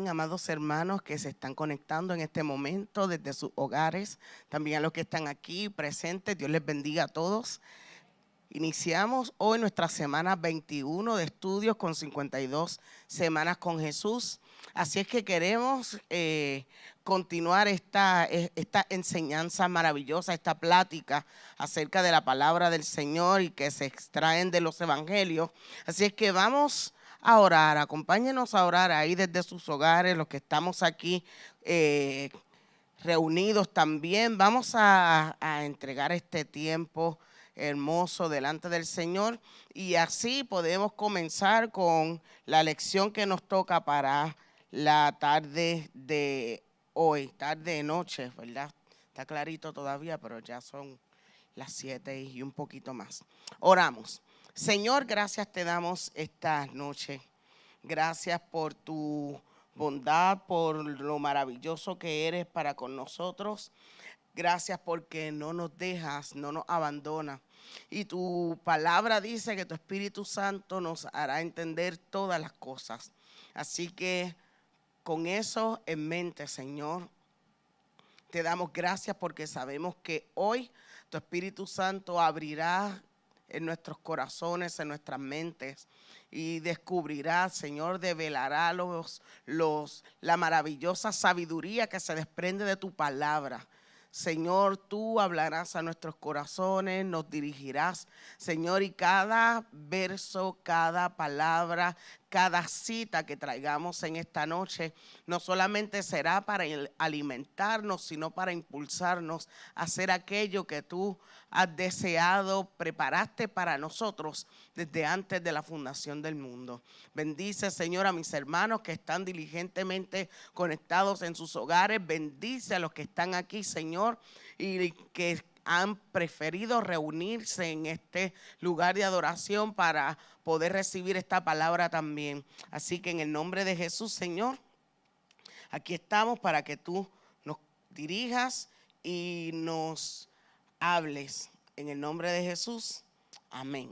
amados hermanos que se están conectando en este momento desde sus hogares, también a los que están aquí presentes. Dios les bendiga a todos. Iniciamos hoy nuestra semana 21 de estudios con 52 semanas con Jesús. Así es que queremos continuar esta enseñanza maravillosa, esta plática acerca de la palabra del Señor y que se extraen de los evangelios. Así es que vamos a orar. Acompáñenos a orar ahí desde sus hogares, los que estamos aquí reunidos también. Vamos a entregar este tiempo hermoso delante del Señor y así podemos comenzar con la lección que nos toca para la tarde de hoy, tarde de noche, ¿verdad? Está clarito todavía, pero ya son las 7 y un poquito más. Oramos. Señor, gracias te damos esta noche. Gracias por tu bondad, por lo maravilloso que eres para con nosotros. Gracias porque no nos dejas, no nos abandonas. Y tu palabra dice que tu Espíritu Santo nos hará entender todas las cosas. Así que con eso en mente, Señor, te damos gracias porque sabemos que hoy tu Espíritu Santo abrirá en nuestros corazones, en nuestras mentes y descubrirá, Señor, develará la maravillosa sabiduría que se desprende de tu palabra. Señor, tú hablarás a nuestros corazones, nos dirigirás, Señor, y cada verso, cada palabra, cada cita que traigamos en esta noche, no solamente será para alimentarnos, sino para impulsarnos a hacer aquello que tú has deseado, preparaste para nosotros desde antes de la fundación del mundo. Bendice, Señor, a mis hermanos que están diligentemente conectados en sus hogares. Bendice a los que están aquí, Señor, y que han preferido reunirse en este lugar de adoración para poder recibir esta palabra también. Así que en el nombre de Jesús, Señor, aquí estamos para que tú nos dirijas y nos hables. En el nombre de Jesús, amén.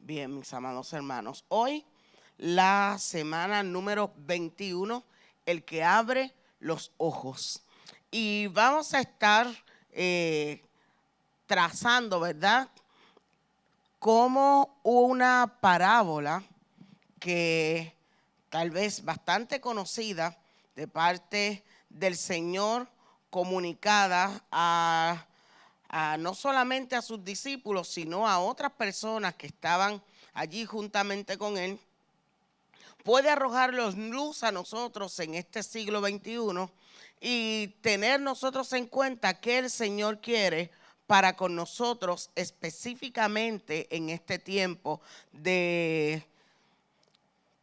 Bien, mis amados hermanos, hoy la semana número 21, el que abre los ojos. Y vamos a estar trazando, ¿verdad?, como una parábola que tal vez bastante conocida de parte del Señor, comunicada a no solamente a sus discípulos, sino a otras personas que estaban allí juntamente con él, puede arrojarnos luz a nosotros en este siglo XXI y tener nosotros en cuenta que el Señor quiere para con nosotros específicamente en este tiempo de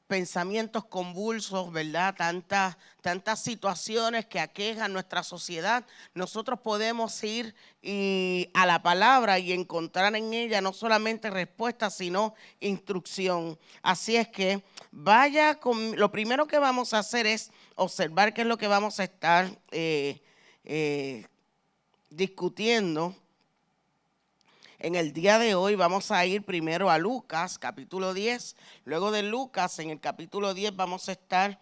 pensamientos convulsos, ¿verdad? Tantas situaciones que aquejan nuestra sociedad. Nosotros podemos ir a la palabra y encontrar en ella no solamente respuestas, sino instrucción. Así es que lo primero que vamos a hacer es observar qué es lo que vamos a estar discutiendo. En el día de hoy vamos a ir primero a Lucas, capítulo 10. Luego de Lucas, en el capítulo 10 vamos a estar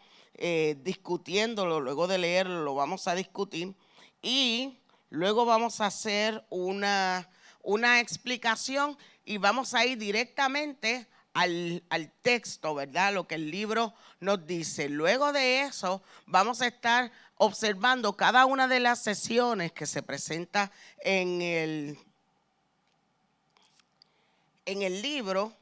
discutiéndolo. Luego de leerlo, lo vamos a discutir. Y luego vamos a hacer una explicación y vamos a ir directamente al texto, ¿verdad? Lo que el libro nos dice. Luego de eso vamos a estar observando cada una de las sesiones que se presenta en el libro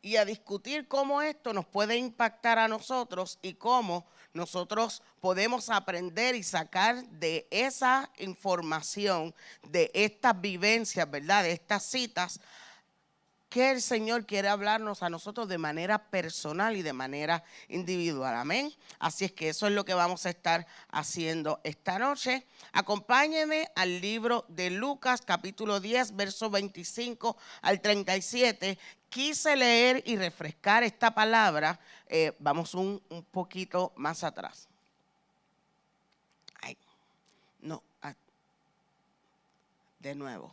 y a discutir cómo esto nos puede impactar a nosotros y cómo nosotros podemos aprender y sacar de esa información, de estas vivencias, ¿verdad?, de estas citas, que el Señor quiere hablarnos a nosotros de manera personal y de manera individual. Amén. Así es que eso es lo que vamos a estar haciendo esta noche. Acompáñenme al libro de Lucas, capítulo 10, verso 25 al 37. Quise leer y refrescar esta palabra. Vamos un poquito más atrás. Ay, no, de nuevo.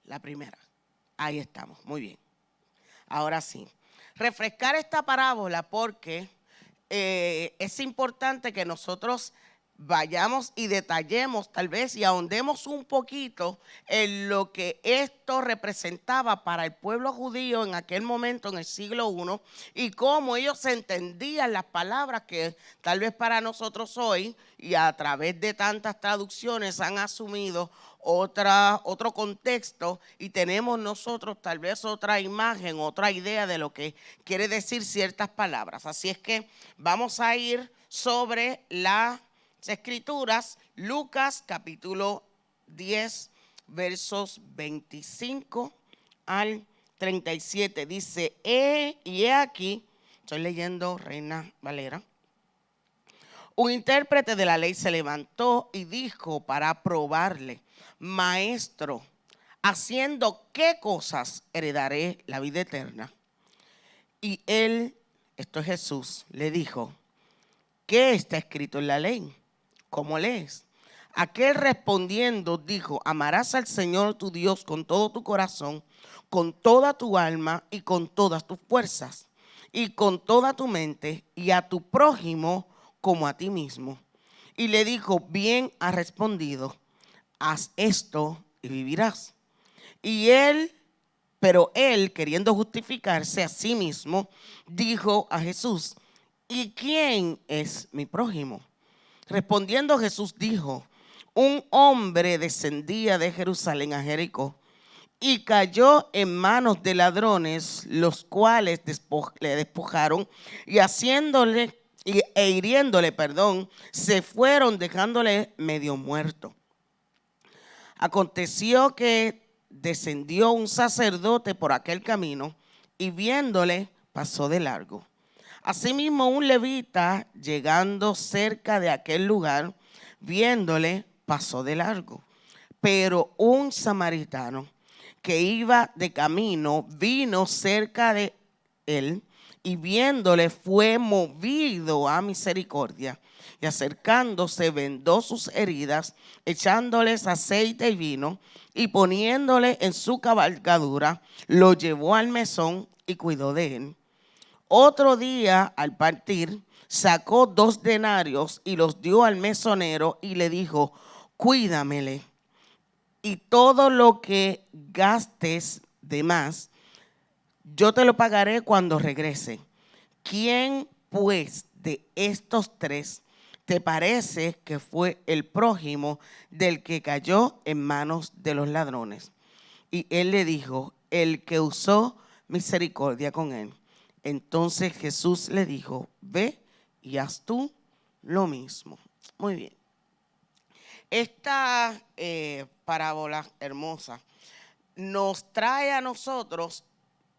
La primera. Ahí estamos, muy bien. Ahora sí, refrescar esta parábola porque es importante que nosotros vayamos y detallemos tal vez y ahondemos un poquito en lo que esto representaba para el pueblo judío en aquel momento, en el siglo I, y cómo ellos entendían las palabras que tal vez para nosotros hoy y a través de tantas traducciones han asumido otro contexto y tenemos nosotros tal vez otra imagen, otra idea de lo que quiere decir ciertas palabras. Así es que vamos a ir sobre las Escrituras, Lucas capítulo 10, versos 25 al 37. Dice, y he aquí, estoy leyendo Reina Valera, un intérprete de la ley se levantó y dijo para probarle, maestro, ¿haciendo qué cosas heredaré la vida eterna? Y él, esto es Jesús, le dijo, ¿qué está escrito en la ley? ¿Cómo lees? Aquel respondiendo dijo, amarás al Señor tu Dios con todo tu corazón, con toda tu alma y con todas tus fuerzas, y con toda tu mente, y a tu prójimo como a ti mismo. Y le dijo, bien has respondido, haz esto y vivirás. Pero él, queriendo justificarse a sí mismo, dijo a Jesús, ¿y quién es mi prójimo? Respondiendo Jesús dijo, un hombre descendía de Jerusalén a Jericó y cayó en manos de ladrones, los cuales le despojaron y hiriéndole, se fueron dejándole medio muerto. Aconteció que descendió un sacerdote por aquel camino y viéndole pasó de largo. Asimismo, un levita, llegando cerca de aquel lugar, viéndole, pasó de largo. Pero un samaritano que iba de camino vino cerca de él y viéndole fue movido a misericordia. Y acercándose vendó sus heridas, echándoles aceite y vino y poniéndole en su cabalgadura, lo llevó al mesón y cuidó de él. Otro día, al partir, sacó 2 denarios y los dio al mesonero y le dijo, cuídamele, y todo lo que gastes de más, yo te lo pagaré cuando regrese. ¿Quién, pues, de estos 3 te parece que fue el prójimo del que cayó en manos de los ladrones? Y él le dijo, el que usó misericordia con él. Entonces Jesús le dijo, ve y haz tú lo mismo. Muy bien. Esta parábola hermosa nos trae a nosotros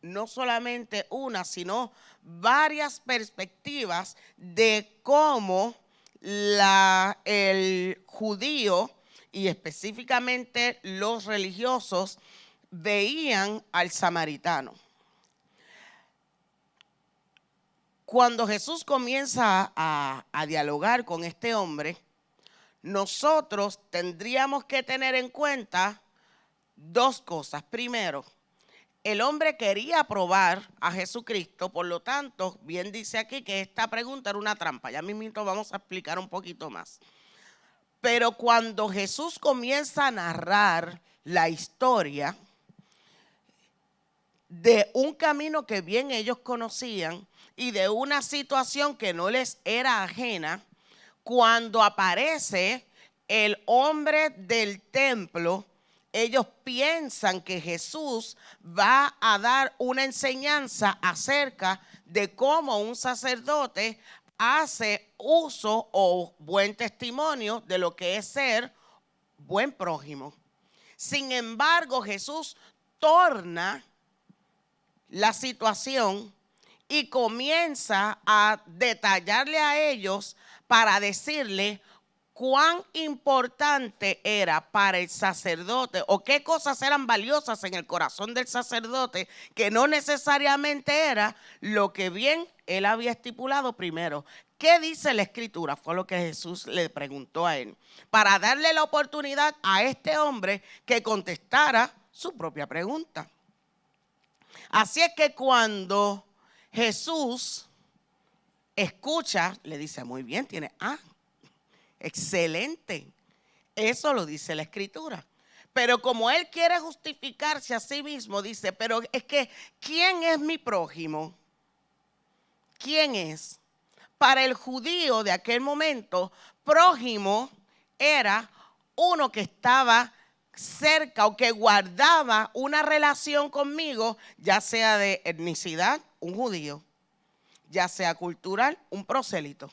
no solamente una, sino varias perspectivas de cómo el judío y específicamente los religiosos veían al samaritano. Cuando Jesús comienza a dialogar con este hombre, nosotros tendríamos que tener en cuenta 2 cosas. Primero, el hombre quería probar a Jesucristo, por lo tanto, bien dice aquí que esta pregunta era una trampa. Ya mismo vamos a explicar un poquito más. Pero cuando Jesús comienza a narrar la historia de un camino que bien ellos conocían y de una situación que no les era ajena, cuando aparece el hombre del templo, ellos piensan que Jesús va a dar una enseñanza acerca de cómo un sacerdote hace uso o buen testimonio de lo que es ser buen prójimo. Sin embargo, Jesús torna la situación y comienza a detallarle a ellos para decirle cuán importante era para el sacerdote o qué cosas eran valiosas en el corazón del sacerdote, que no necesariamente era lo que bien él había estipulado primero. ¿Qué dice la Escritura? Fue lo que Jesús le preguntó a él, para darle la oportunidad a este hombre que contestara su propia pregunta. Así es que cuando Jesús escucha, le dice, muy bien, tiene, excelente. Eso lo dice la Escritura. Pero como él quiere justificarse a sí mismo, dice, pero es que, ¿quién es mi prójimo? ¿Quién es? Para el judío de aquel momento, prójimo era uno que estaba cerca o que guardaba una relación conmigo, ya sea de etnicidad, un judío, ya sea cultural, un prosélito,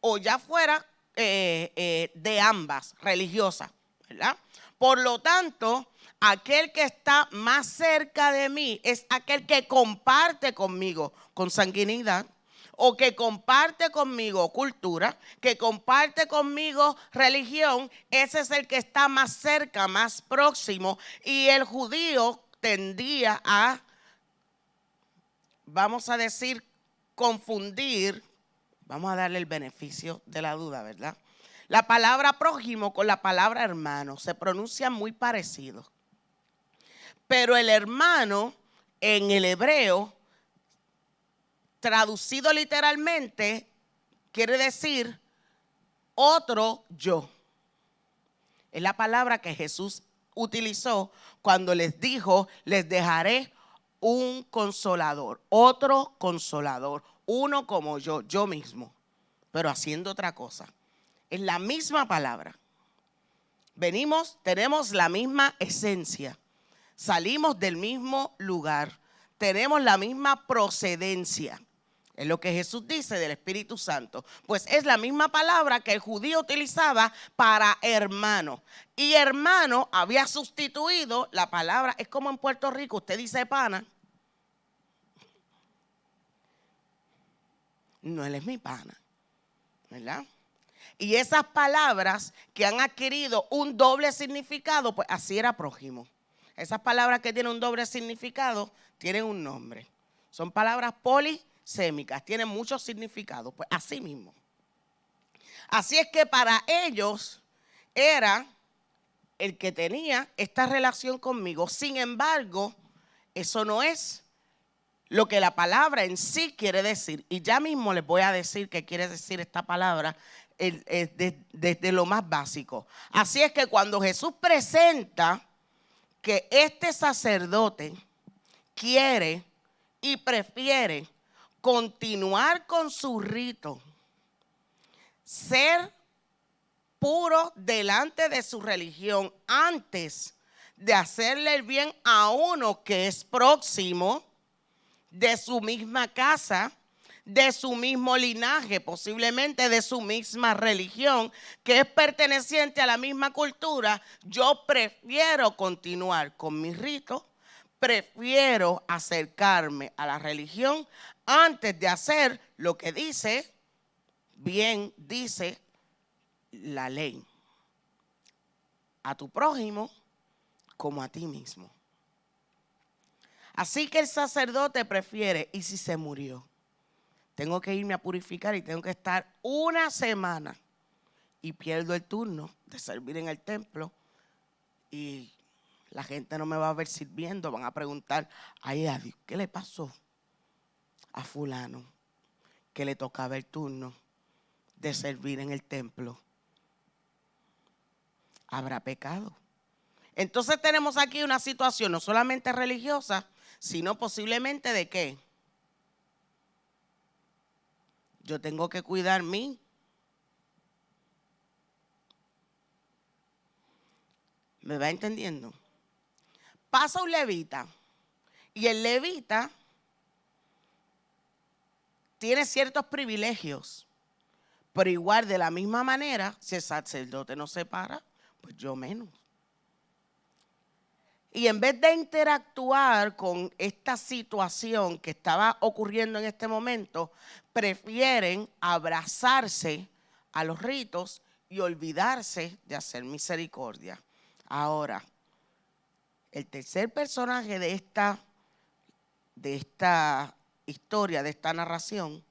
o ya fuera de ambas, religiosas, ¿verdad? Por lo tanto, aquel que está más cerca de mí es aquel que comparte conmigo consanguinidad, o que comparte conmigo cultura, que comparte conmigo religión. Ese es el que está más cerca, más próximo. Y el judío tendía a, vamos a decir, confundir. Vamos a darle el beneficio de la duda, ¿verdad? La palabra prójimo con la palabra hermano se pronuncian muy parecidos. Pero el hermano en el hebreo, traducido literalmente, quiere decir otro yo. Es la palabra que Jesús utilizó cuando les dijo, les dejaré un consolador, otro consolador, uno como yo mismo, pero haciendo otra cosa. Es la misma palabra. Venimos, tenemos la misma esencia, salimos del mismo lugar, tenemos la misma procedencia. Es lo que Jesús dice del Espíritu Santo. Pues es la misma palabra que el judío utilizaba para hermano. Y hermano había sustituido la palabra, es como en Puerto Rico, usted dice pana. No, él es mi pana, ¿verdad? Y esas palabras que han adquirido un doble significado, pues así era prójimo. Esas palabras que tienen un doble significado tienen un nombre. Son palabras polisémicas, tienen muchos significados, pues así mismo. Así es que para ellos era el que tenía esta relación conmigo. Sin embargo, eso no es lo que la palabra en sí quiere decir. Y ya mismo les voy a decir qué quiere decir esta palabra desde lo más básico. Así es que cuando Jesús presenta que este sacerdote quiere y prefiere continuar con su rito, ser puro delante de su religión antes de hacerle el bien a uno que es próximo, de su misma casa, de su mismo linaje, posiblemente de su misma religión, que es perteneciente a la misma cultura, yo prefiero continuar con mi rito, prefiero acercarme a la religión antes de hacer lo que dice, bien dice la ley. A tu prójimo como a ti mismo. Así que el sacerdote prefiere, ¿y si se murió? Tengo que irme a purificar y tengo que estar una semana y pierdo el turno de servir en el templo y la gente no me va a ver sirviendo, van a preguntar, ay, adiós, ¿qué le pasó a fulano que le tocaba el turno de servir en el templo? ¿Habrá pecado? Entonces tenemos aquí una situación no solamente religiosa, sino posiblemente de qué. Yo tengo que cuidar mí. ¿Me va entendiendo? Pasa un levita y el levita tiene ciertos privilegios, pero igual de la misma manera, si el sacerdote no se para, pues yo menos. Y en vez de interactuar con esta situación que estaba ocurriendo en este momento, prefieren abrazarse a los ritos y olvidarse de hacer misericordia. Ahora, el tercer personaje de esta historia, de esta narración,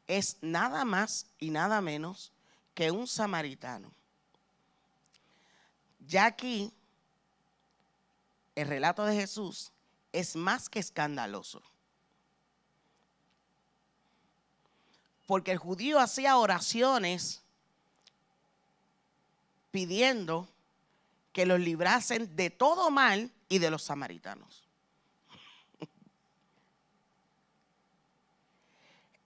es nada más y nada menos que un samaritano. Ya aquí, el relato de Jesús es más que escandaloso. porque el judío hacía oraciones pidiendo que los librasen de todo mal y de los samaritanos.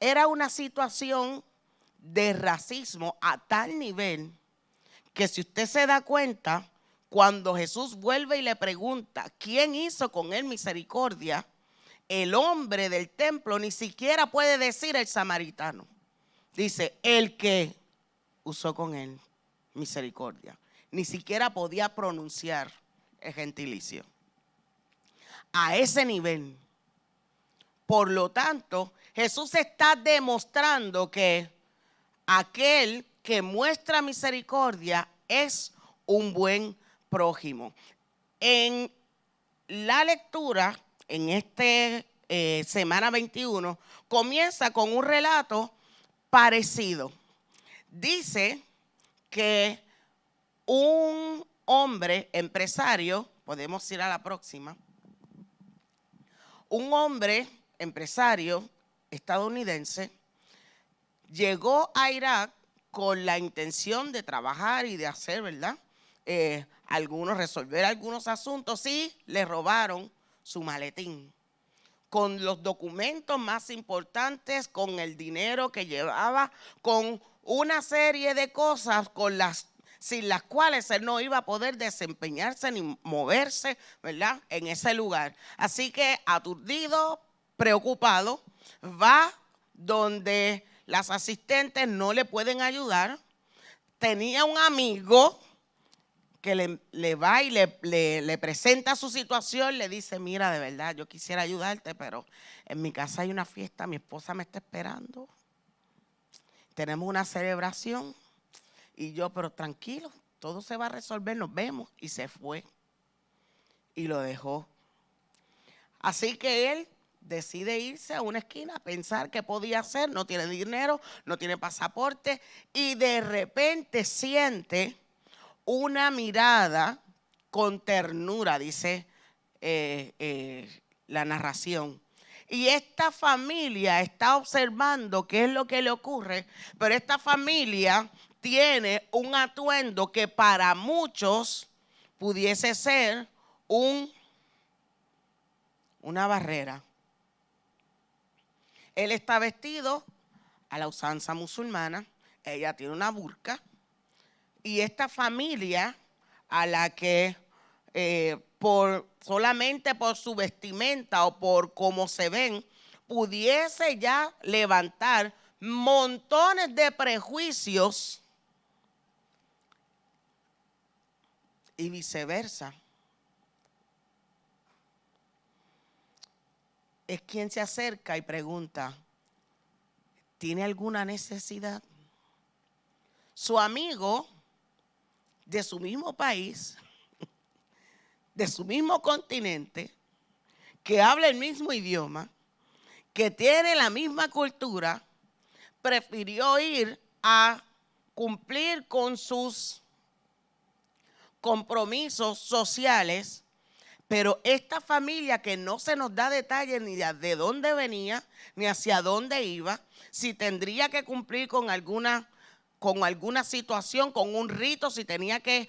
Era una situación de racismo a tal nivel que, si usted se da cuenta, cuando Jesús vuelve y le pregunta quién hizo con él misericordia, el hombre del templo ni siquiera puede decir el samaritano. Dice, el que usó con él misericordia. Ni siquiera podía pronunciar el gentilicio. A ese nivel. Por lo tanto, Jesús está demostrando que aquel que muestra misericordia es un buen prójimo. En la lectura, en este semana 21, comienza con un relato parecido. Dice que un hombre empresario, podemos ir a la próxima, un hombre empresario estadounidense llegó a Irak con la intención de trabajar y de hacer, ¿verdad? Resolver algunos asuntos, y le robaron su maletín con los documentos más importantes, con el dinero que llevaba, con una serie de cosas sin las cuales él no iba a poder desempeñarse ni moverse, ¿verdad?, en ese lugar. Así que, aturdido, preocupado, va donde las asistentes no le pueden ayudar. Tenía un amigo que le va y le presenta su situación, le dice, mira, de verdad, yo quisiera ayudarte, pero en mi casa hay una fiesta, mi esposa me está esperando, tenemos una celebración, y yo, pero tranquilo, todo se va a resolver, nos vemos. Y se fue y lo dejó. Así que él decide irse a una esquina a pensar qué podía hacer. No tiene dinero, no tiene pasaporte, y de repente siente una mirada con ternura, dice la narración. Y esta familia está observando qué es lo que le ocurre, pero esta familia tiene un atuendo que para muchos pudiese ser una barrera. Él está vestido a la usanza musulmana, ella tiene una burka, y esta familia, a la que solamente por su vestimenta o por cómo se ven, pudiese ya levantar montones de prejuicios, y viceversa, es quien se acerca y pregunta, ¿tiene alguna necesidad? Su amigo de su mismo país, de su mismo continente, que habla el mismo idioma, que tiene la misma cultura, prefirió ir a cumplir con sus compromisos sociales. Pero esta familia, que no se nos da detalles ni de dónde venía, ni hacia dónde iba, si tendría que cumplir con alguna situación, con un rito, si tenía que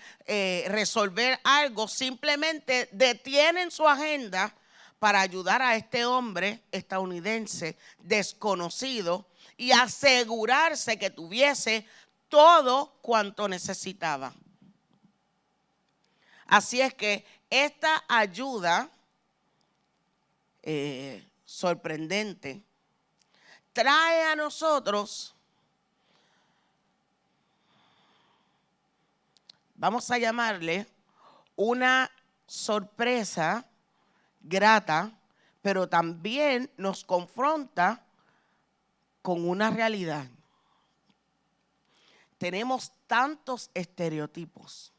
resolver algo, simplemente detienen su agenda para ayudar a este hombre estadounidense desconocido y asegurarse que tuviese todo cuanto necesitaba. Así es que esta ayuda sorprendente trae a nosotros, vamos a llamarle, una sorpresa grata, pero también nos confronta con una realidad. Tenemos tantos estereotipos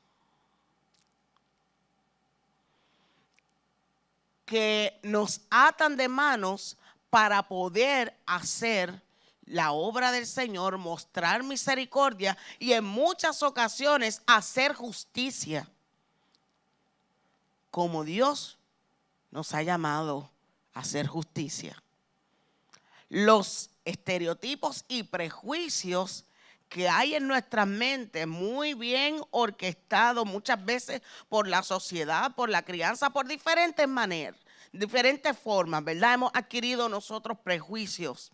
que nos atan de manos para poder hacer la obra del Señor, mostrar misericordia y en muchas ocasiones hacer justicia, como Dios nos ha llamado a hacer justicia. los estereotipos y prejuicios que hay en nuestras mentes, muy bien orquestados muchas veces por la sociedad, por la crianza, por diferentes maneras, diferentes formas, ¿verdad? Hemos adquirido nosotros prejuicios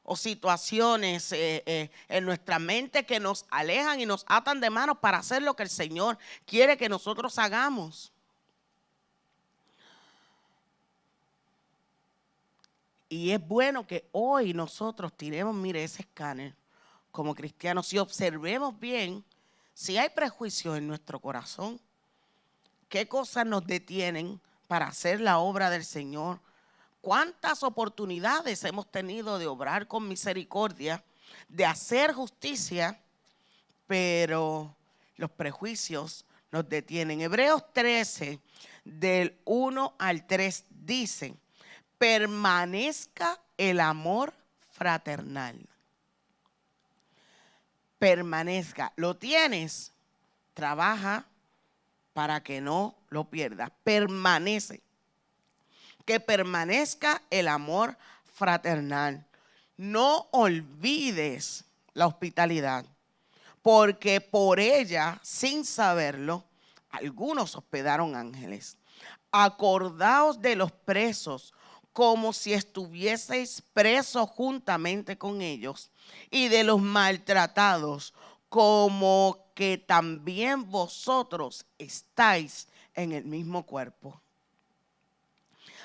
o situaciones en nuestra mente que nos alejan y nos atan de manos para hacer lo que el Señor quiere que nosotros hagamos. Y es bueno que hoy nosotros tiremos, mire, ese escáner como cristianos y observemos bien si hay prejuicios en nuestro corazón, qué cosas nos detienen para hacer la obra del Señor, cuántas oportunidades hemos tenido de obrar con misericordia, de hacer justicia, pero los prejuicios nos detienen. Hebreos 13, del 1 al 3 dice: permanezca el amor fraternal. Permanezca. ¿Lo tienes? Trabaja para que no lo pierdas. Permanece. Que permanezca el amor fraternal. No olvides la hospitalidad, porque por ella, sin saberlo, algunos hospedaron ángeles. Acordaos de los presos, como si estuvieseis presos juntamente con ellos, y de los maltratados, como que también vosotros estáis en el mismo cuerpo.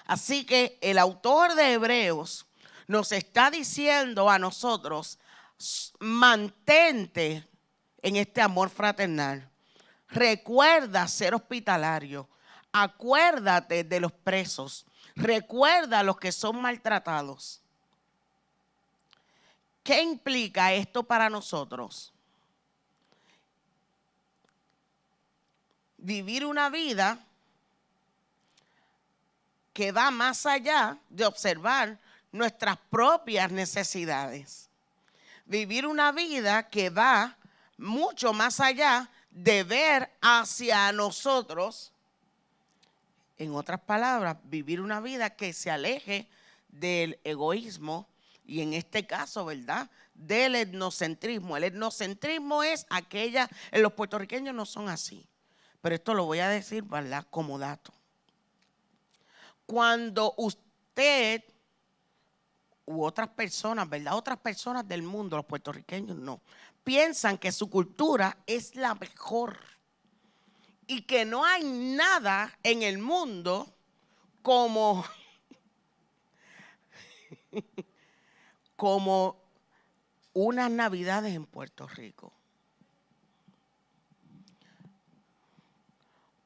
Así que el autor de Hebreos nos está diciendo a nosotros: mantente en este amor fraternal. Recuerda ser hospitalario. Acuérdate de los presos. Recuerda a los que son maltratados. ¿Qué implica esto para nosotros? Vivir una vida que va más allá de observar nuestras propias necesidades. Vivir una vida que va mucho más allá de ver hacia nosotros. En otras palabras, vivir una vida que se aleje del egoísmo y en este caso, ¿verdad?, del etnocentrismo. El etnocentrismo es aquella, los puertorriqueños no son así, pero esto lo voy a decir, ¿verdad?, como dato. Cuando usted u otras personas, ¿verdad?, otras personas del mundo, los puertorriqueños no, piensan que su cultura es la mejor y que no hay nada en el mundo como unas navidades en Puerto Rico.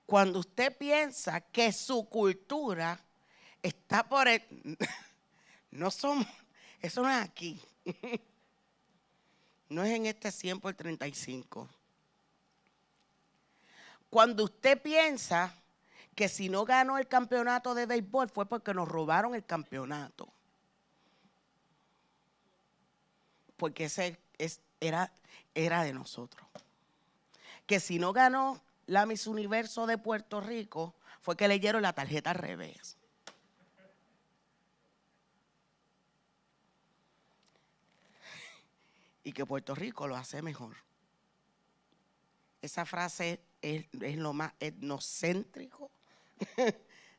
Cuando usted piensa que su cultura está por el... No somos, eso no es aquí. No es en este 100 por 35. Cuando usted piensa que si no ganó el campeonato de béisbol fue porque nos robaron el campeonato. Porque ese era de nosotros. Que si no ganó la Miss Universo de Puerto Rico fue que leyeron la tarjeta al revés. Y que Puerto Rico lo hace mejor. Esa frase es lo más etnocéntrico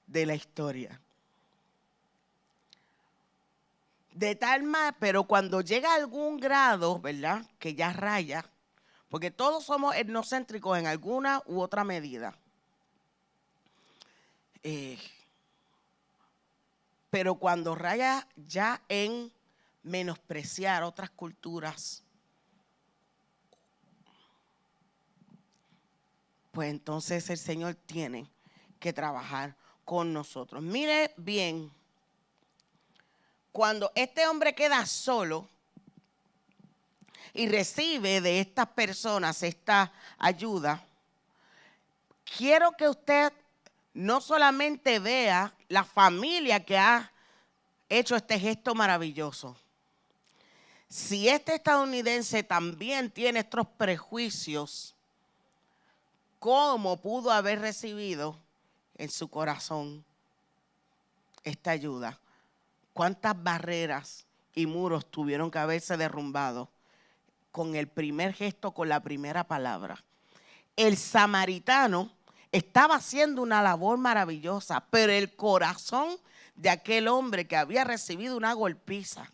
de la historia. De tal manera, pero cuando llega a algún grado, ¿verdad?, que ya raya, porque todos somos etnocéntricos en alguna u otra medida. Pero cuando raya ya en menospreciar otras culturas, pues entonces el Señor tiene que trabajar con nosotros. Mire bien, cuando este hombre queda solo y recibe de estas personas esta ayuda, quiero que usted no solamente vea la familia que ha hecho este gesto maravilloso. Si este estadounidense también tiene estos prejuicios, ¿cómo pudo haber recibido en su corazón esta ayuda? ¿Cuántas barreras y muros tuvieron que haberse derrumbado con el primer gesto, con la primera palabra. El samaritano estaba haciendo una labor maravillosa, pero el corazón de aquel hombre que había recibido una golpiza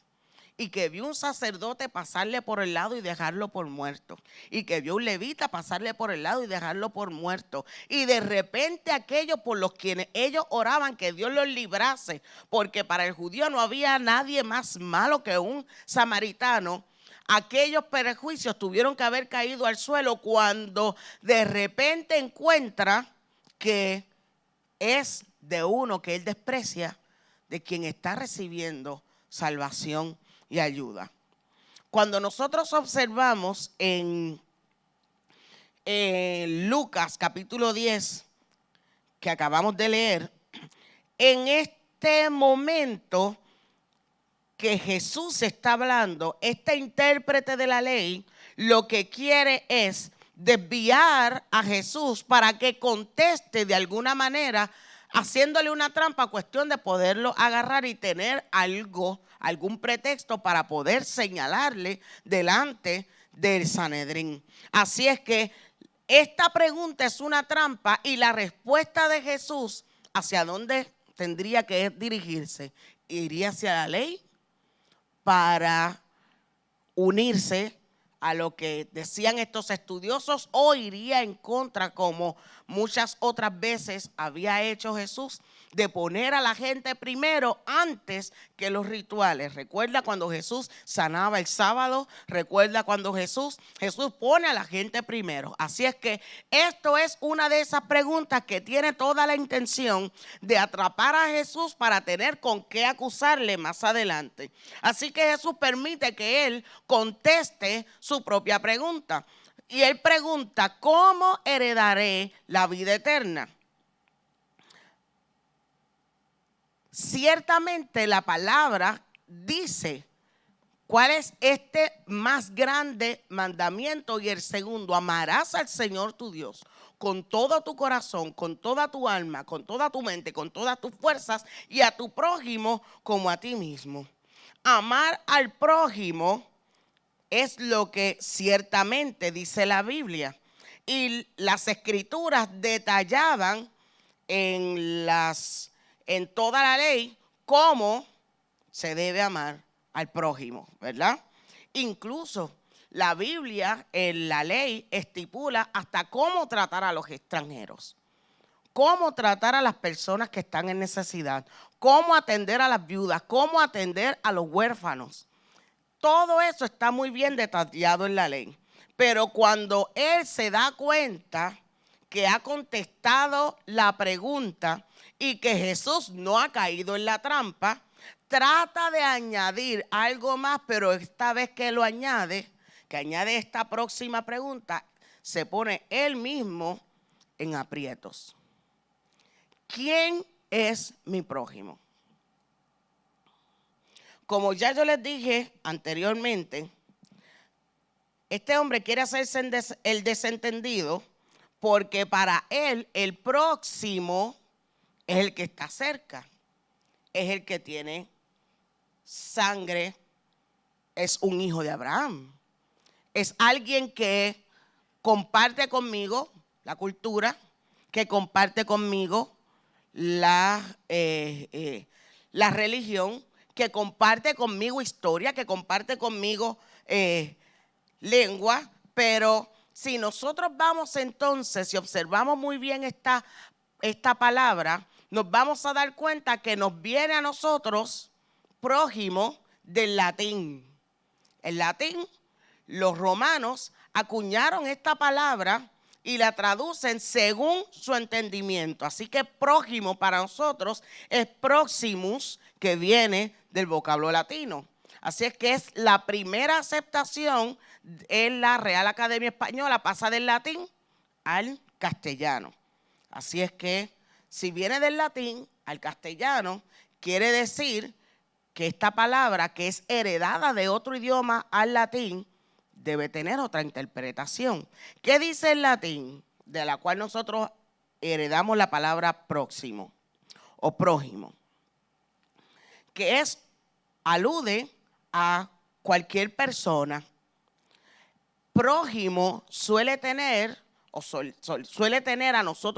y que vio un sacerdote pasarle por el lado y dejarlo por muerto, y que vio un levita pasarle por el lado y dejarlo por muerto, y de repente aquellos por los quienes ellos oraban que Dios los librase, porque para el judío no había nadie más malo que un samaritano, aquellos prejuicios tuvieron que haber caído al suelo cuando de repente encuentra que es de uno que él desprecia, de quien está recibiendo salvación y ayuda. Cuando nosotros observamos en Lucas capítulo 10, que acabamos de leer, en este momento que Jesús está hablando, este intérprete de la ley lo que quiere es desviar a Jesús para que conteste de alguna manera, haciéndole una trampa, cuestión de poderlo agarrar y tener algún pretexto para poder señalarle delante del Sanedrín. Así es que esta pregunta es una trampa y la respuesta de Jesús, ¿hacia dónde tendría que dirigirse? ¿Iría hacia la ley para unirse a lo que decían estos estudiosos o iría en contra, como muchas otras veces había hecho Jesús, de poner a la gente primero antes que los rituales? Recuerda cuando Jesús sanaba el sábado, recuerda cuando Jesús pone a la gente primero. Así es que esto es una de esas preguntas que tiene toda la intención de atrapar a Jesús para tener con qué acusarle más adelante. Así que Jesús permite que él conteste su propia pregunta. Y él pregunta, ¿cómo heredaré la vida eterna? Ciertamente la palabra dice cuál es este más grande mandamiento, y el segundo: amarás al Señor tu Dios con todo tu corazón, con toda tu alma, con toda tu mente, con todas tus fuerzas, y a tu prójimo como a ti mismo. Amar al prójimo es lo que ciertamente dice la Biblia, y las escrituras detallaban en toda la ley cómo se debe amar al prójimo, ¿verdad? Incluso la Biblia en la ley estipula hasta cómo tratar a los extranjeros, cómo tratar a las personas que están en necesidad, cómo atender a las viudas, cómo atender a los huérfanos. Todo eso está muy bien detallado en la ley. Pero cuando él se da cuenta que ha contestado la pregunta y que Jesús no ha caído en la trampa, trata de añadir algo más, pero esta vez que lo añade, que añade esta próxima pregunta, se pone él mismo en aprietos. ¿Quién es mi prójimo? Como ya yo les dije anteriormente, este hombre quiere hacerse el desentendido porque para él el próximo es el que está cerca, es el que tiene sangre, es un hijo de Abraham, es alguien que comparte conmigo la cultura, que comparte conmigo la religión, que comparte conmigo historia, que comparte conmigo lengua. Pero si nosotros vamos entonces y observamos muy bien esta palabra, nos vamos a dar cuenta que nos viene a nosotros prójimo del latín. El latín, los romanos acuñaron esta palabra y la traducen según su entendimiento. Así que prójimo para nosotros es proximus, que viene del vocablo latino. Así es que es la primera aceptación en la Real Academia Española, pasa del latín al castellano. Así es que si viene del latín al castellano, quiere decir que esta palabra, que es heredada de otro idioma al latín, debe tener otra interpretación. ¿Qué dice el latín? De la cual nosotros heredamos la palabra próximo o prójimo, que alude a cualquier persona, prójimo suele tener suele tener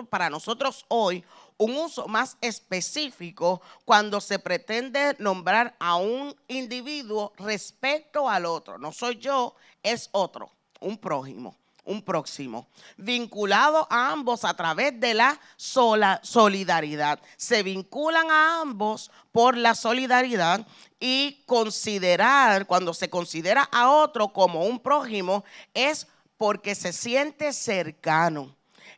para nosotros hoy un uso más específico cuando se pretende nombrar a un individuo respecto al otro. No soy yo, es otro, un prójimo, un próximo, vinculado a ambos a través de la solidaridad. Se vinculan a ambos por la solidaridad y cuando se considera a otro como un prójimo es porque se siente cercano.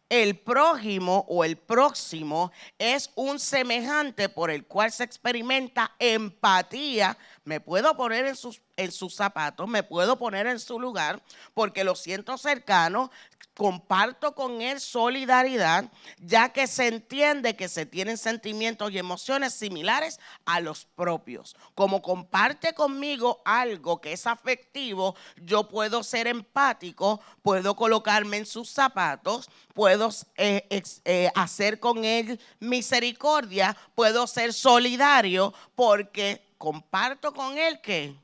El prójimo o el próximo es un semejante por el cual se experimenta empatía. Me puedo poner en sus zapatos, me puedo poner en su lugar porque lo siento cercano, comparto con él solidaridad, ya que se entiende que se tienen sentimientos y emociones similares a los propios. Como comparte conmigo algo que es afectivo, yo puedo ser empático, puedo colocarme en sus zapatos, puedo hacer con él misericordia, puedo ser solidario porque comparto con él ¿qué?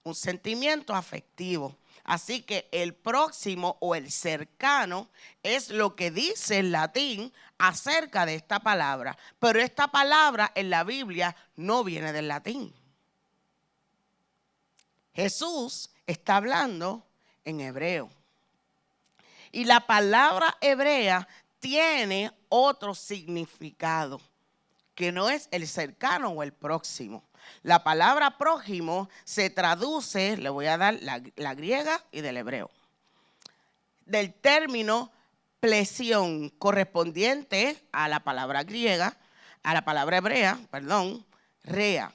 Un sentimiento afectivo. Así que el próximo o el cercano es lo que dice el latín acerca de esta palabra. Pero esta palabra en la Biblia no viene del latín. Jesús está hablando en hebreo. Y la palabra hebrea tiene otro significado, que no es el cercano o el próximo. La palabra prójimo se traduce, le voy a dar la griega y del hebreo, del término plesión, correspondiente a la palabra griega, a la palabra hebrea, rea,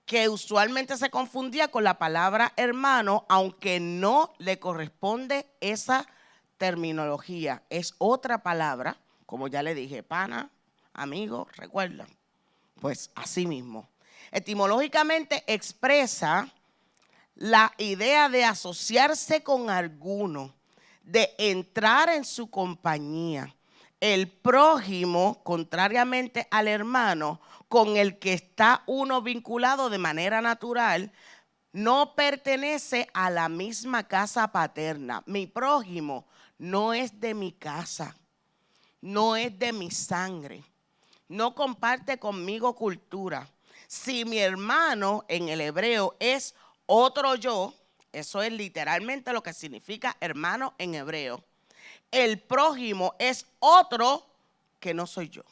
que usualmente se confundía con la palabra hermano, aunque no le corresponde esa terminología. Es otra palabra, como ya le dije, pana, amigo, ¿recuerdan? Pues así mismo. Etimológicamente expresa la idea de asociarse con alguno, de entrar en su compañía. El prójimo, contrariamente al hermano, con el que está uno vinculado de manera natural, no pertenece a la misma casa paterna. Mi prójimo no es de mi casa, no es de mi sangre, no comparte conmigo cultura. Si mi hermano en el hebreo es otro yo, eso es literalmente lo que significa hermano en hebreo. El prójimo es otro que no soy yo.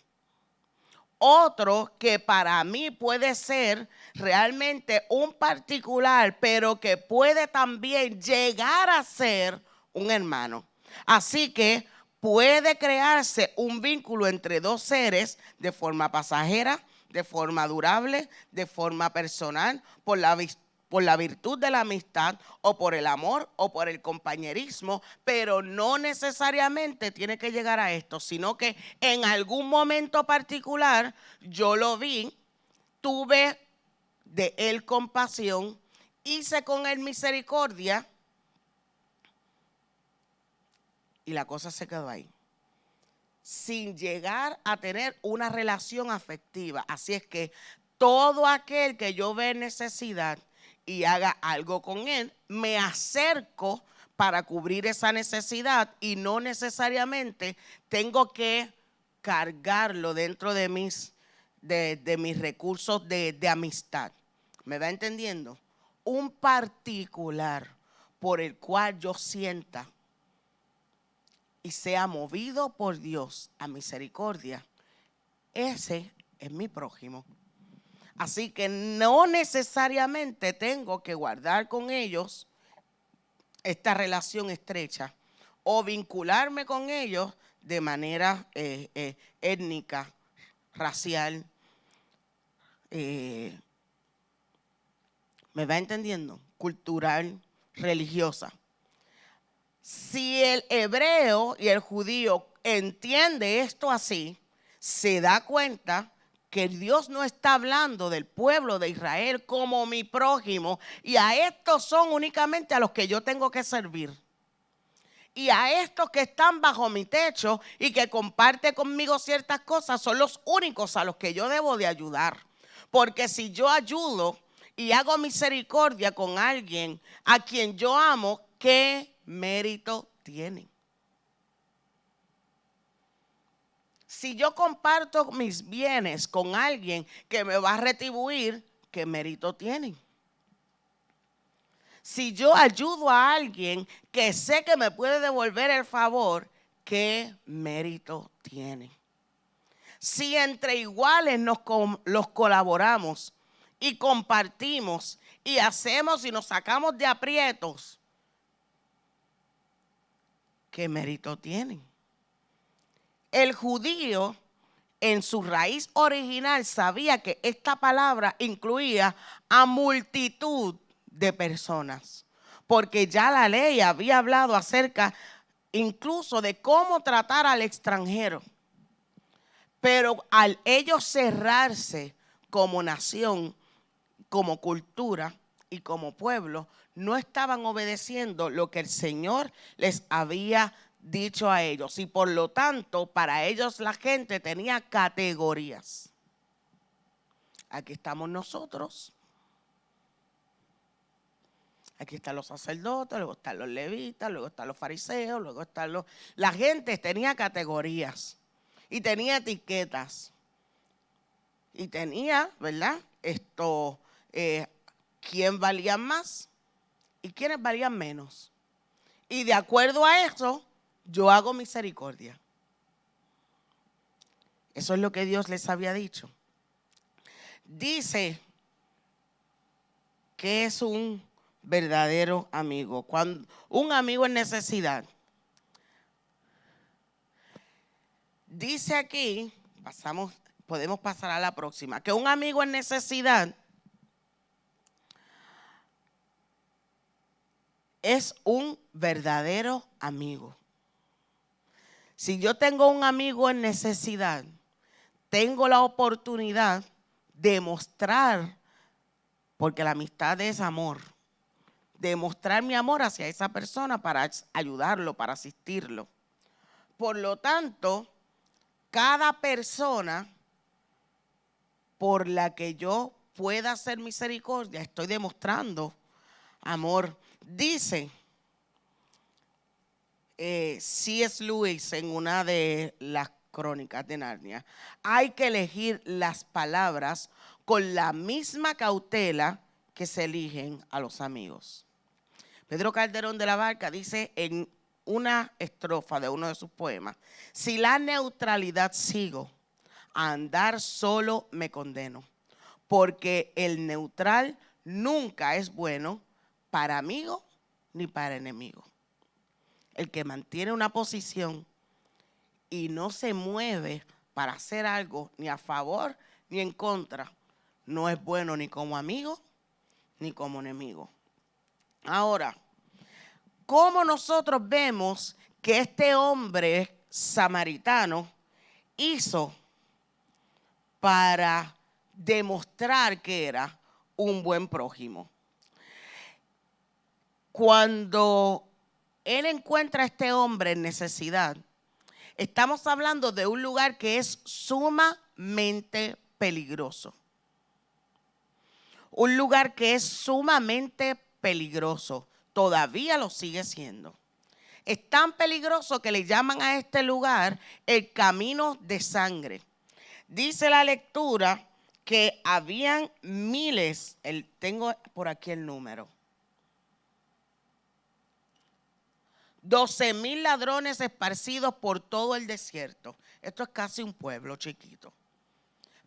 Otro que para mí puede ser realmente un particular, pero que puede también llegar a ser un hermano. Así que puede crearse un vínculo entre dos seres de forma pasajera, de forma durable, de forma personal, por la virtud de la amistad o por el amor o por el compañerismo, pero no necesariamente tiene que llegar a esto, sino que en algún momento particular yo lo vi, tuve de él compasión, hice con él misericordia y la cosa se quedó ahí, sin llegar a tener una relación afectiva. Así es que todo aquel que yo ve necesidad y haga algo con él, me acerco para cubrir esa necesidad y no necesariamente tengo que cargarlo dentro de mis recursos de amistad. ¿Me va entendiendo? Un particular por el cual yo sienta y sea movido por Dios a misericordia, ese es mi prójimo. Así que no necesariamente tengo que guardar con ellos esta relación estrecha o vincularme con ellos de manera étnica, racial. ¿Me va entendiendo? Cultural, religiosa. Si el hebreo y el judío entiende esto así, se da cuenta que Dios no está hablando del pueblo de Israel como mi prójimo, y a estos son únicamente a los que yo tengo que servir. Y a estos que están bajo mi techo y que comparten conmigo ciertas cosas son los únicos a los que yo debo de ayudar. Porque si yo ayudo y hago misericordia con alguien a quien yo amo, ¿qué mérito tiene? Si yo comparto mis bienes con alguien que me va a retribuir, ¿qué mérito tienen? Si yo ayudo a alguien que sé que me puede devolver el favor, ¿qué mérito tiene? Si entre iguales los colaboramos y compartimos y hacemos y nos sacamos de aprietos, ¿qué mérito tienen? El judío en su raíz original sabía que esta palabra incluía a multitud de personas, porque ya la ley había hablado acerca incluso de cómo tratar al extranjero. Pero al ellos cerrarse como nación, como cultura y como pueblo, no estaban obedeciendo lo que el Señor les había dicho a ellos. Y por lo tanto, para ellos la gente tenía categorías. Aquí estamos nosotros. Aquí están los sacerdotes, luego están los levitas, luego están los fariseos, luego están los... La gente tenía categorías y tenía etiquetas. Y tenía, ¿verdad? ¿Quién valía más y quiénes valían menos? Y de acuerdo a eso, yo hago misericordia. Eso es lo que Dios les había dicho. Dice que es un verdadero amigo. Cuando un amigo en necesidad. Dice aquí, podemos pasar a la próxima, que un amigo en necesidad es un verdadero amigo. Si yo tengo un amigo en necesidad, tengo la oportunidad de mostrar, porque la amistad es amor, de mostrar mi amor hacia esa persona para ayudarlo, para asistirlo. Por lo tanto, cada persona por la que yo pueda hacer misericordia, estoy demostrando amor. Dice C.S. Lewis en una de las crónicas de Narnia, hay que elegir las palabras con la misma cautela que se eligen a los amigos. Pedro Calderón de la Barca dice en una estrofa de uno de sus poemas, si la neutralidad sigo, a andar solo me condeno, porque el neutral nunca es bueno para amigo ni para enemigo. El que mantiene una posición y no se mueve para hacer algo ni a favor ni en contra, no es bueno ni como amigo ni como enemigo. Ahora, ¿cómo nosotros vemos que este hombre samaritano hizo para demostrar que era un buen prójimo? Cuando él encuentra a este hombre en necesidad, estamos hablando de un lugar que es sumamente peligroso. Un lugar que es sumamente peligroso. Todavía lo sigue siendo. Es tan peligroso que le llaman a este lugar el camino de sangre. Dice la lectura que habían miles, tengo por aquí el número, 12,000 ladrones esparcidos por todo el desierto. Esto es casi un pueblo chiquito.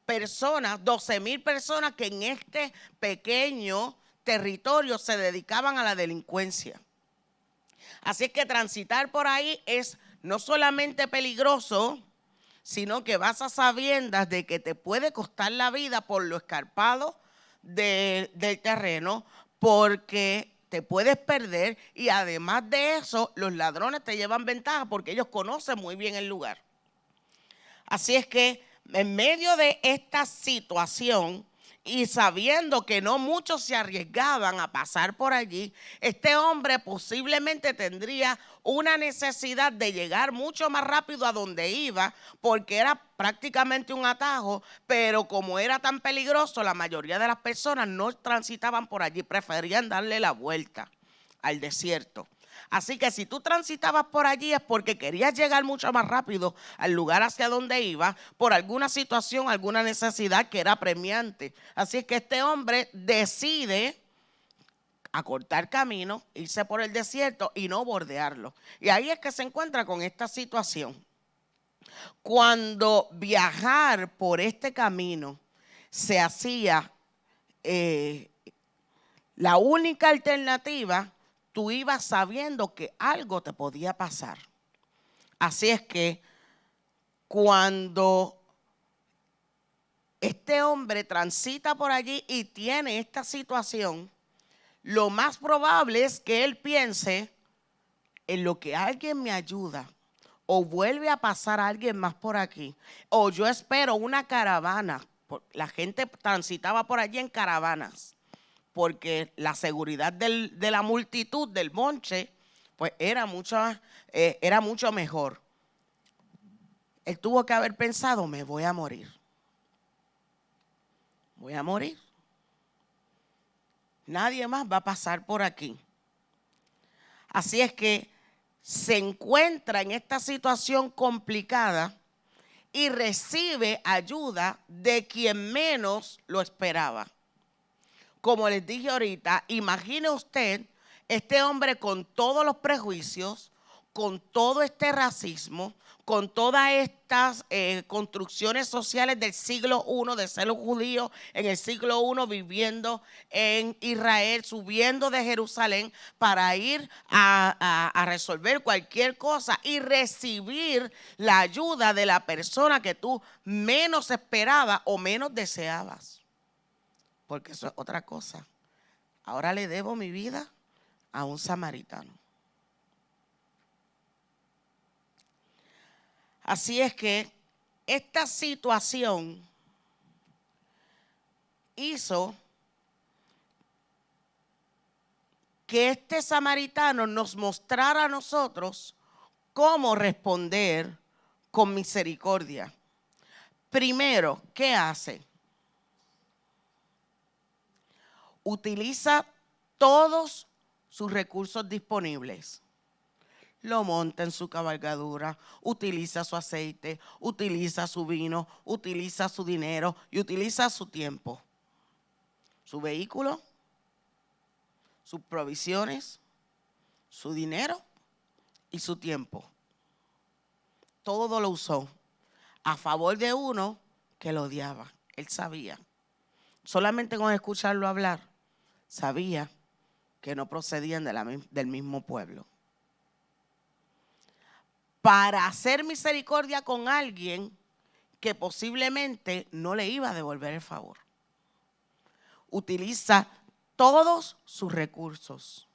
12,000 personas que en este pequeño territorio se dedicaban a la delincuencia. Así es que transitar por ahí es no solamente peligroso, sino que vas a sabiendas de que te puede costar la vida por lo escarpado del terreno, porque te puedes perder y además de eso, los ladrones te llevan ventaja porque ellos conocen muy bien el lugar. Así es que en medio de esta situación, Y sabiendo que no muchos se arriesgaban a pasar por allí, este hombre posiblemente tendría una necesidad de llegar mucho más rápido a donde iba, porque era prácticamente un atajo, pero como era tan peligroso, la mayoría de las personas no transitaban por allí, preferían darle la vuelta al desierto. Así que si tú transitabas por allí es porque querías llegar mucho más rápido al lugar hacia donde ibas por alguna situación, alguna necesidad que era premiante. Así es que este hombre decide acortar camino, irse por el desierto y no bordearlo. Y ahí es que se encuentra con esta situación. Cuando viajar por este camino se hacía la única alternativa, tú ibas sabiendo que algo te podía pasar. Así es que cuando este hombre transita por allí y tiene esta situación, lo más probable es que él piense en lo que alguien me ayuda, o vuelve a pasar alguien más por aquí, o yo espero una caravana. La gente transitaba por allí en caravanas, porque la seguridad de la multitud, del bonche, pues era mucho mejor. Él tuvo que haber pensado, me voy a morir. Voy a morir. Nadie más va a pasar por aquí. Así es que se encuentra en esta situación complicada y recibe ayuda de quien menos lo esperaba. Como les dije ahorita, imagine usted este hombre con todos los prejuicios, con todo este racismo, con todas estas construcciones sociales del siglo I, de ser un judío en el siglo I, viviendo en Israel, subiendo de Jerusalén para ir a resolver cualquier cosa y recibir la ayuda de la persona que tú menos esperabas o menos deseabas. Porque eso es otra cosa. Ahora le debo mi vida a un samaritano. Así es que esta situación hizo que este samaritano nos mostrara a nosotros cómo responder con misericordia. Primero, ¿qué hace? Utiliza todos sus recursos disponibles. Lo monta en su cabalgadura, utiliza su aceite, utiliza su vino, utiliza su dinero y utiliza su tiempo. Su vehículo, sus provisiones, su dinero y su tiempo. Todo lo usó a favor de uno que lo odiaba. Él sabía. Solamente con escucharlo hablar, sabía que no procedían del mismo pueblo. Para hacer misericordia con alguien que posiblemente no le iba a devolver el favor. Utiliza todos sus recursos.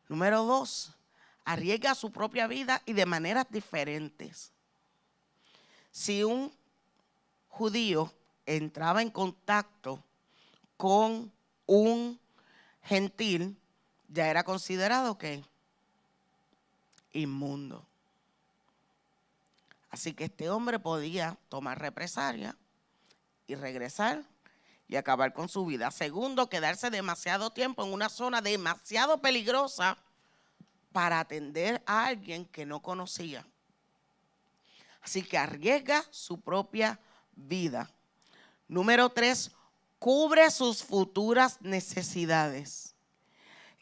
Número 2, arriesga su propia vida y de maneras diferentes. Si un judío entraba en contacto con un gentil, ya era considerado ¿qué? Inmundo. Así que este hombre podía tomar represalia y regresar y acabar con su vida. Segundo, quedarse demasiado tiempo en una zona demasiado peligrosa para atender a alguien que no conocía. Así que arriesga su propia vida. Número 3, cubre sus futuras necesidades.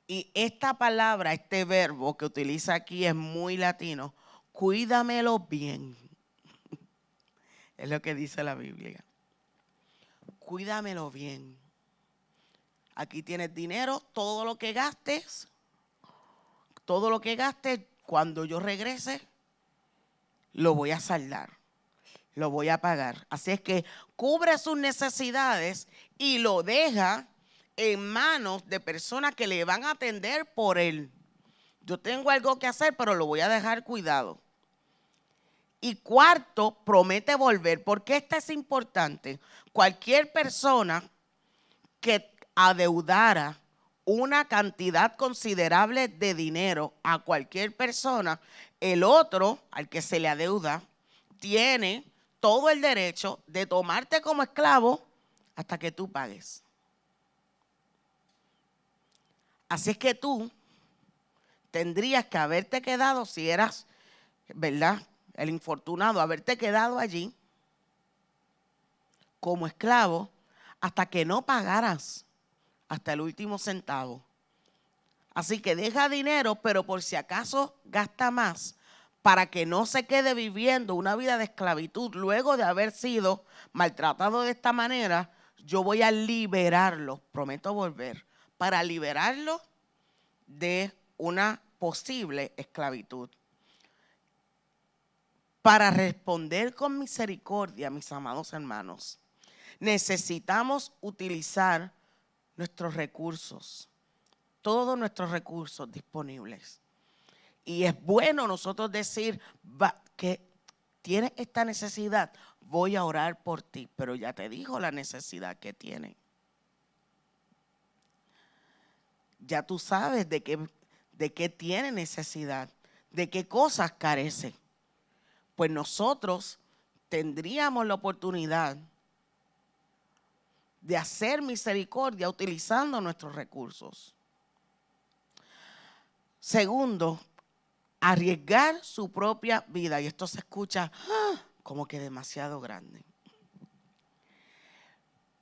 Y esta palabra, este verbo que utiliza aquí es muy latino. Cuídamelo bien. Es lo que dice la Biblia. Cuídamelo bien. Aquí tienes dinero, todo lo que gastes, cuando yo regrese, lo voy a saldar, lo voy a pagar. Así es que cubre sus necesidades y lo deja en manos de personas que le van a atender por él. Yo tengo algo que hacer, pero lo voy a dejar cuidado. Y cuarto, promete volver. ¿Por qué esto es importante? Cualquier persona que adeudara una cantidad considerable de dinero a cualquier persona, el otro, al que se le adeuda, tiene todo el derecho de tomarte como esclavo hasta que tú pagues. Así es que tú tendrías que haberte quedado, si eras, ¿verdad?, el infortunado, haberte quedado allí como esclavo hasta que no pagaras hasta el último centavo. Así que deja dinero, pero por si acaso gasta más, para que no se quede viviendo una vida de esclavitud luego de haber sido maltratado de esta manera. Yo voy a liberarlo, prometo volver, para liberarlo de una posible esclavitud. Para responder con misericordia, mis amados hermanos, necesitamos utilizar nuestros recursos, todos nuestros recursos disponibles. Y es bueno nosotros decir que tienes esta necesidad, voy a orar por ti, pero ya te dijo la necesidad que tiene. Ya tú sabes de qué tiene necesidad, de qué cosas carece. Pues nosotros tendríamos la oportunidad de hacer misericordia utilizando nuestros recursos. Segundo, arriesgar su propia vida. Y esto se escucha como que demasiado grande.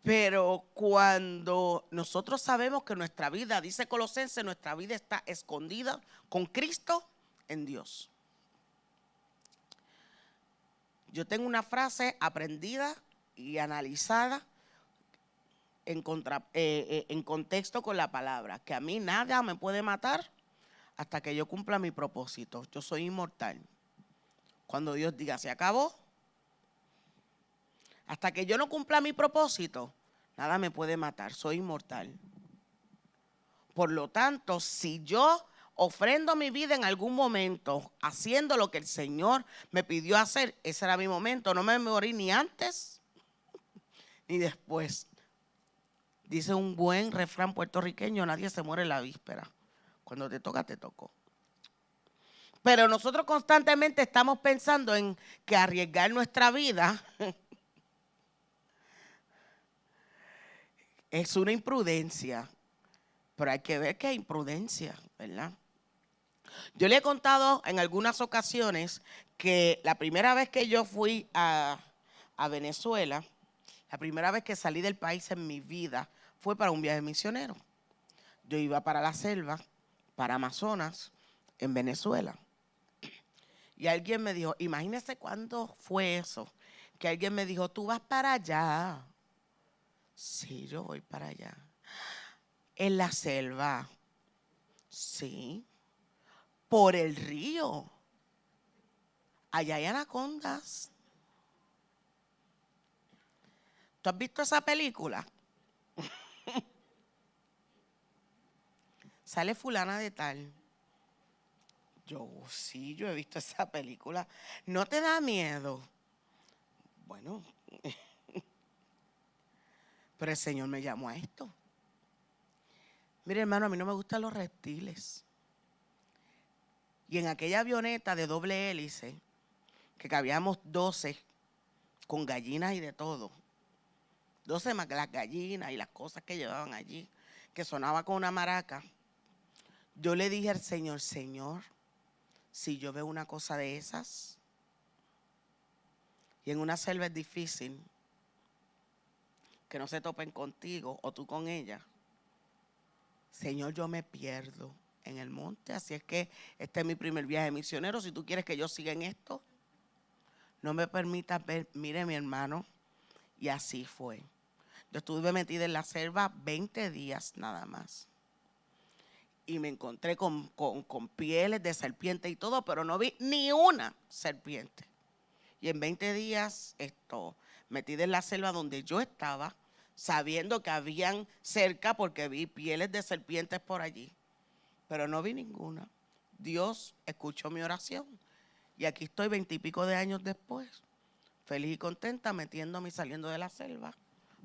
Pero cuando nosotros sabemos que nuestra vida, dice Colosenses, nuestra vida está escondida con Cristo en Dios. Yo tengo una frase aprendida y analizada en contexto con la palabra, que a mí nada me puede matar hasta que yo cumpla mi propósito. Yo soy inmortal. Cuando Dios diga, se acabó, hasta que yo no cumpla mi propósito, nada me puede matar, soy inmortal. Por lo tanto, si yo ofrendo mi vida en algún momento, haciendo lo que el Señor me pidió hacer, ese era mi momento, no me morí ni antes ni después. Dice un buen refrán puertorriqueño, nadie se muere en la víspera. Cuando te toca, te tocó. Pero nosotros constantemente estamos pensando en que arriesgar nuestra vida es una imprudencia. Pero hay que ver que hay imprudencia, ¿verdad? Yo le he contado en algunas ocasiones que la primera vez que yo fui a Venezuela, la primera vez que salí del país en mi vida fue para un viaje misionero. Yo iba para la selva, para Amazonas, en Venezuela. Y alguien me dijo, imagínese cuándo fue eso, que alguien me dijo, tú vas para allá. Sí, yo voy para allá. En la selva. Sí. Por el río. Allá hay anacondas. ¿Tú has visto esa película? Sale fulana de tal. Yo sí, yo he visto esa película. ¿No te da miedo? Bueno, pero el Señor me llamó a esto. Mire, hermano, a mí no me gustan los reptiles. Y en aquella avioneta de doble hélice, que cabíamos 12 con gallinas y de todo, 12 más las gallinas y las cosas que llevaban allí, que sonaba con una maraca, yo le dije al Señor, Señor, si yo veo una cosa de esas, y en una selva es difícil que no se topen contigo o tú con ella, Señor, yo me pierdo en el monte. Así es que este es mi primer viaje misionero. Si tú quieres que yo siga en esto, no me permitas ver. Mire, mi hermano, y así fue. Yo estuve metida en la selva 20 días nada más. Y me encontré con pieles de serpiente y todo, pero no vi ni una serpiente. Y en 20 días metida en la selva donde yo estaba, sabiendo que habían cerca, porque vi pieles de serpientes por allí, pero no vi ninguna. Dios escuchó mi oración Y aquí estoy 20 y pico de años después, feliz y contenta, metiéndome y saliendo de la selva.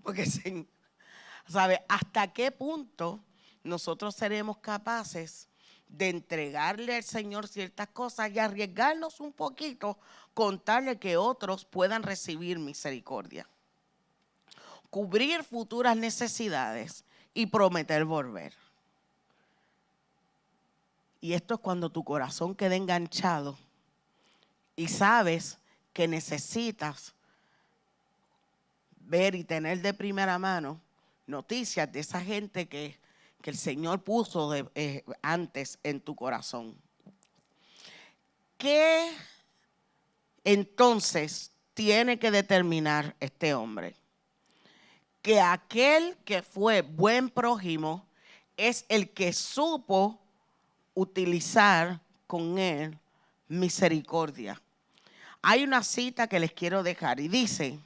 Porque, ¿sabe hasta qué punto nosotros seremos capaces de entregarle al Señor ciertas cosas y arriesgarnos un poquito con tal de que otros puedan recibir misericordia? Cubrir futuras necesidades y prometer volver. Y esto es cuando tu corazón queda enganchado y sabes que necesitas ver y tener de primera mano noticias de esa gente que el Señor puso antes en tu corazón. ¿Qué entonces tiene que determinar este hombre? Que aquel que fue buen prójimo es el que supo utilizar con él misericordia. Hay una cita que les quiero dejar y dice,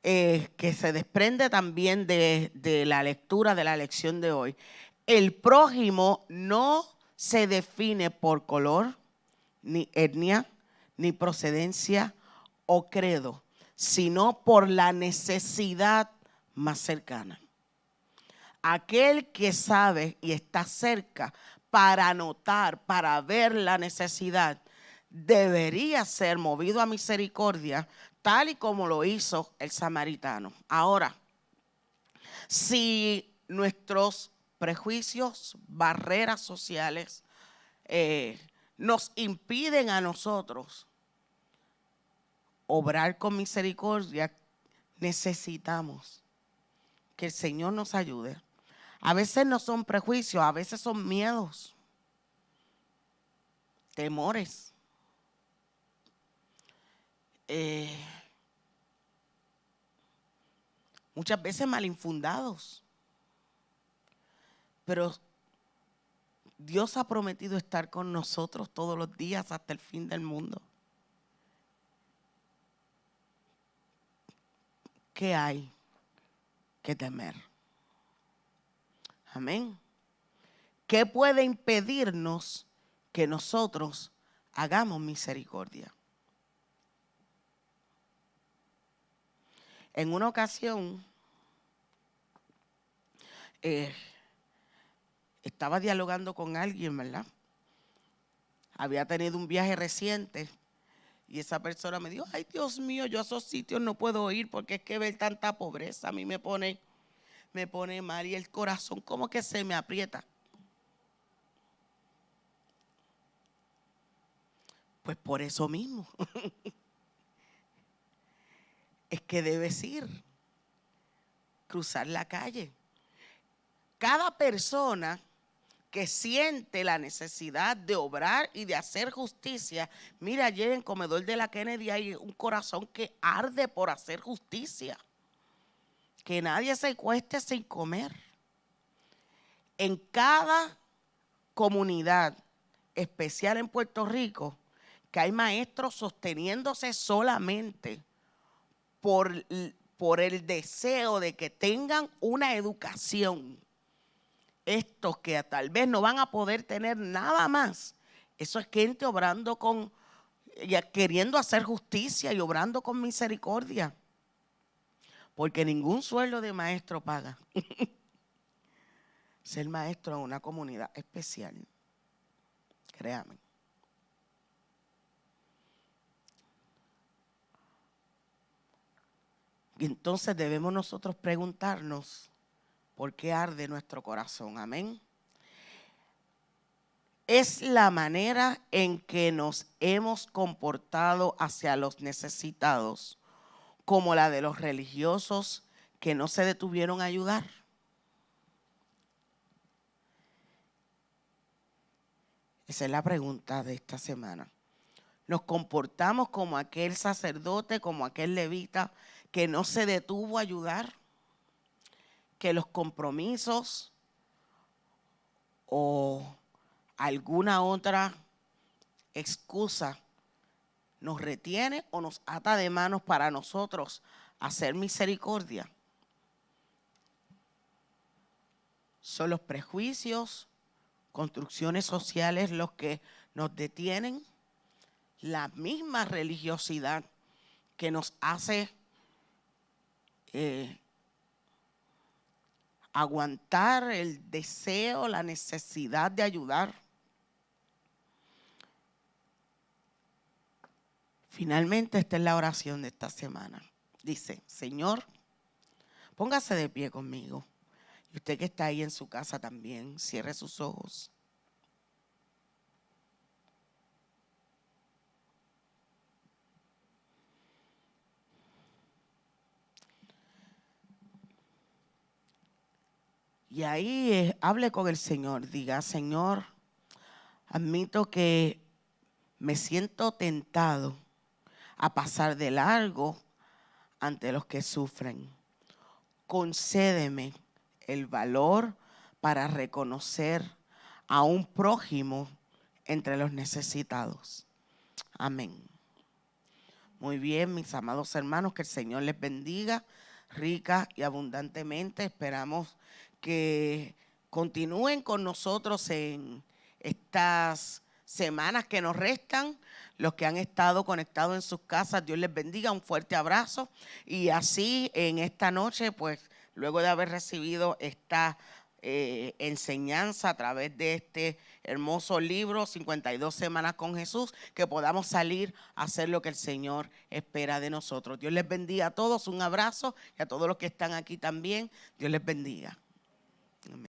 que se desprende también de la lectura de la lección de hoy. El prójimo no se define por color, ni etnia, ni procedencia o credo, sino por la necesidad más cercana. Aquel que sabe y está cerca para notar, para ver la necesidad, debería ser movido a misericordia, tal y como lo hizo el samaritano. Ahora, si nuestros prejuicios, barreras sociales nos impiden a nosotros obrar con misericordia, necesitamos que el Señor nos ayude. A veces no son prejuicios, a veces son miedos, temores. Muchas veces malinfundados. Pero Dios ha prometido estar con nosotros todos los días hasta el fin del mundo. ¿Qué hay que temer? Amén. ¿Qué puede impedirnos que nosotros hagamos misericordia? En una ocasión, estaba dialogando con alguien, ¿verdad? Había tenido un viaje reciente y esa persona me dijo, ay Dios mío, yo a esos sitios no puedo ir porque es que ver tanta pobreza a mí me pone mal y el corazón como que se me aprieta. Pues por eso mismo es que debes ir, cruzar la calle. Cada persona que siente la necesidad de obrar y de hacer justicia. Mira, ayer en Comedor de la Kennedy hay un corazón que arde por hacer justicia. Que nadie se cueste sin comer. En cada comunidad especial en Puerto Rico, que hay maestros sosteniéndose solamente por el deseo de que tengan una educación. Estos que tal vez no van a poder tener nada más, eso es gente obrando queriendo hacer justicia y obrando con misericordia. Porque ningún sueldo de maestro paga ser maestro en una comunidad especial. Créame. Y entonces debemos nosotros preguntarnos por qué arde nuestro corazón. Amén. Es la manera en que nos hemos comportado hacia los necesitados, como la de los religiosos que no se detuvieron a ayudar. Esa es la pregunta de esta semana. Nos comportamos como aquel sacerdote, como aquel levita que no se detuvo a ayudar, que los compromisos o alguna otra excusa nos retiene o nos ata de manos para nosotros hacer misericordia. Son los prejuicios, construcciones sociales los que nos detienen. la misma religiosidad que nos hace aguantar el deseo, la necesidad de ayudar. Finalmente, esta es la oración de esta semana. Dice: Señor, póngase de pie conmigo. Y usted que está ahí en su casa también, cierre sus ojos. Y ahí hable con el Señor. Diga: Señor, admito que me siento tentado a pasar de largo ante los que sufren. Concédeme el valor para reconocer a un prójimo entre los necesitados. Amén. Muy bien, mis amados hermanos, que el Señor les bendiga rica y abundantemente. Esperamos que continúen con nosotros en estas semanas que nos restan. Los que han estado conectados en sus casas, Dios les bendiga, un fuerte abrazo. Y así en esta noche, pues luego de haber recibido esta enseñanza a través de este hermoso libro, 52 semanas con Jesús, que podamos salir a hacer lo que el Señor espera de nosotros. Dios les bendiga a todos, un abrazo, y a todos los que están aquí también, Dios les bendiga. Amén.